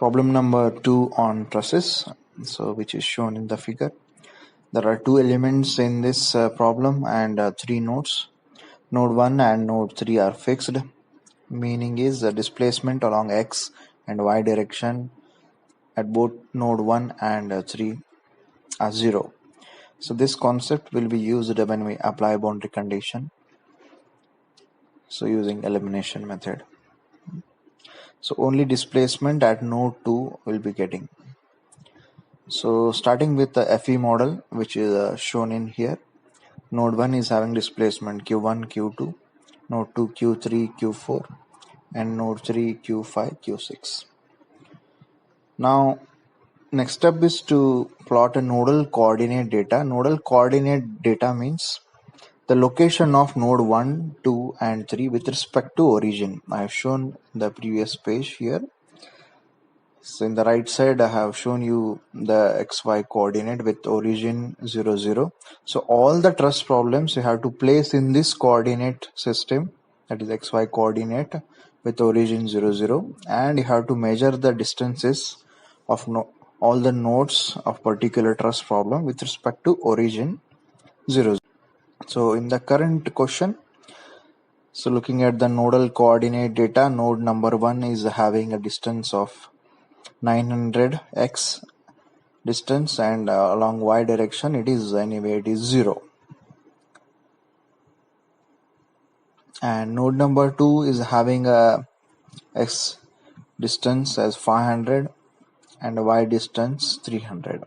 Problem number 2 on trusses, so which is shown in the figure. There are two elements in this problem and three nodes. Node 1 and node 3 are fixed, meaning is the displacement along x and y direction at both node 1 and 3 are 0. So this concept will be used when we apply boundary condition, so using elimination method. So only displacement at node 2 will be getting. So starting with the FE model, which is shown in here, node 1 is having displacement q1, q2, node 2 q3, q4, and node 3 q5, q6. Now next step is to plot a nodal coordinate data. Nodal coordinate data means the location of node 1, 2 and 3 with respect to origin. I have shown the previous page here. So in the right side I have shown you the xy coordinate with origin 0, 0. So all the truss problems you have to place in this coordinate system, that is xy coordinate with origin 0, 0, and you have to measure the distances of all the nodes of particular truss problem with respect to origin 0, 0. So in the current question, so looking at the nodal coordinate data, node number 1 is having a distance of 900x distance, and along y direction it is 0. And node number 2 is having a x distance as 500 and y distance 300.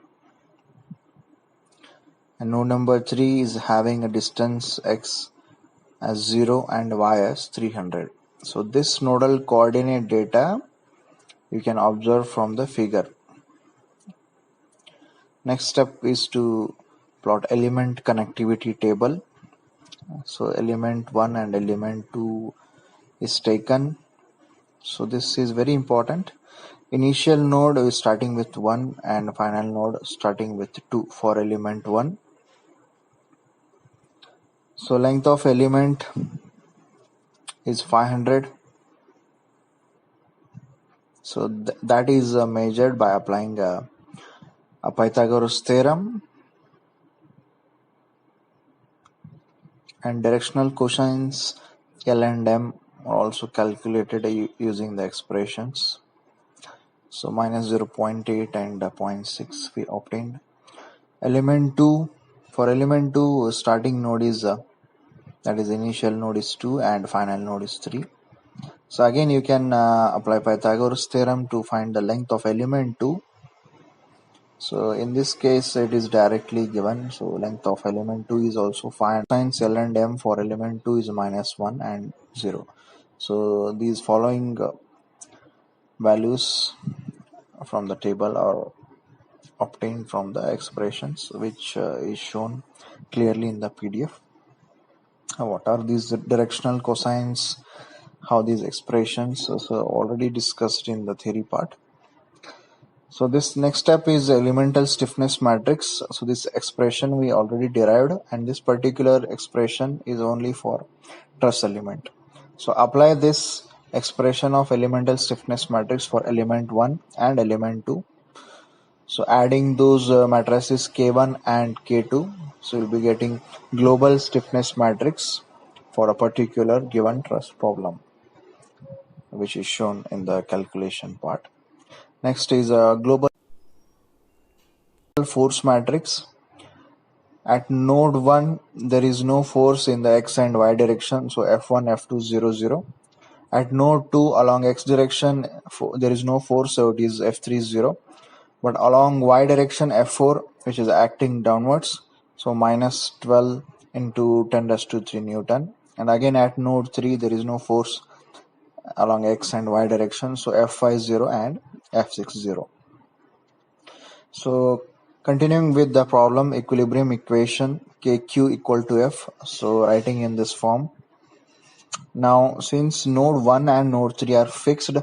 And node number 3 is having a distance x as 0 and y as 300. So this nodal coordinate data you can observe from the figure. Next step is to plot element connectivity table. So element 1 and element 2 is taken. So this is very important. Initial node is starting with 1 and final node starting with 2 for element 1. So length of element is 500. So that is measured by applying a Pythagoras theorem, and directional cosines L and M are also calculated using the expressions. So minus 0.8 and 0.6 we obtained. Element 2, for element 2 starting node is that is initial node is 2 and final node is 3. So again you can apply Pythagoras theorem to find the length of element 2. So in this case it is directly given. So length of element 2 is also 5. Cosines L and M for element 2 is minus 1 and 0. So these following values from the table are obtained from the expressions, which is shown clearly in the PDF. What are these directional cosines? How these expressions? So already discussed in the theory part. So this next step is elemental stiffness matrix. So this expression we already derived, and this particular expression is only for truss element. So apply this expression of elemental stiffness matrix for element 1 and element 2. So adding those matrices K1 and K2, so you'll be getting global stiffness matrix for a particular given truss problem, which is shown in the calculation part. Next is a global force matrix. At node 1 there is no force in the x and y direction, so F1, F2, 0, 0. At node 2 along x direction there is no force, so it is F3, 0. But along y direction F4, which is acting downwards, so minus 12 into 10⁻³ Newton. And again at node 3 there is no force along x and y direction, so F5, 0 and F6, 0. So continuing with the problem, equilibrium equation KQ equal to F, so writing in this form. Now since node 1 and node 3 are fixed,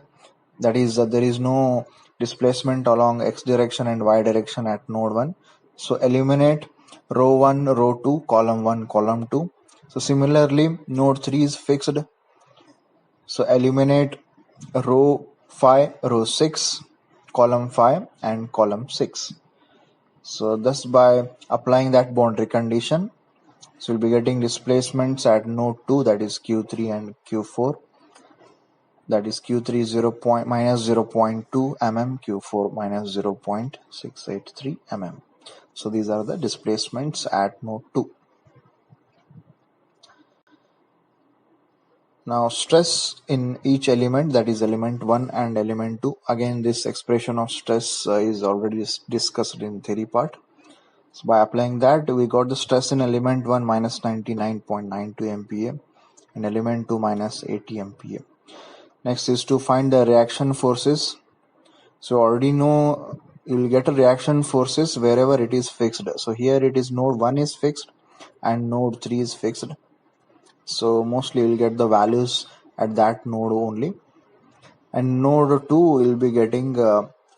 that is there is no displacement along x direction and y direction at node 1, so eliminate row 1, row 2, column 1, column 2. So similarly node 3 is fixed, so eliminate row 5, row 6, column 5 and column 6. So thus by applying that boundary condition, so we'll be getting displacements at node 2, that is Q3 and Q4, that is Q3 minus 0.2 mm, Q4 minus 0.683 mm. So these are the displacements at node 2. Now stress in each element, that is element 1 and element 2. Again, this expression of stress is already discussed in theory part. So by applying that, we got the stress in element 1 minus 99.92 MPa and element 2 minus 80 MPa. Next is to find the reaction forces. So already know you will get a reaction forces wherever it is fixed. So here it is node 1 is fixed and node 3 is fixed. So mostly you will get the values at that node only. And node 2 will be getting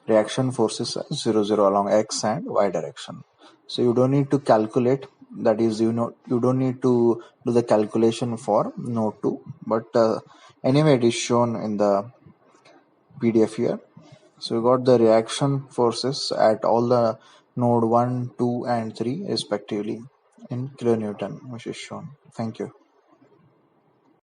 reaction forces 0, 0 along x and y direction. So you don't need to calculate, that is you don't need to do the calculation for node 2, but anyway it is shown in the PDF here. So we got the reaction forces at all the node 1, 2 and 3 respectively in kilonewton, which is shown. Thank you.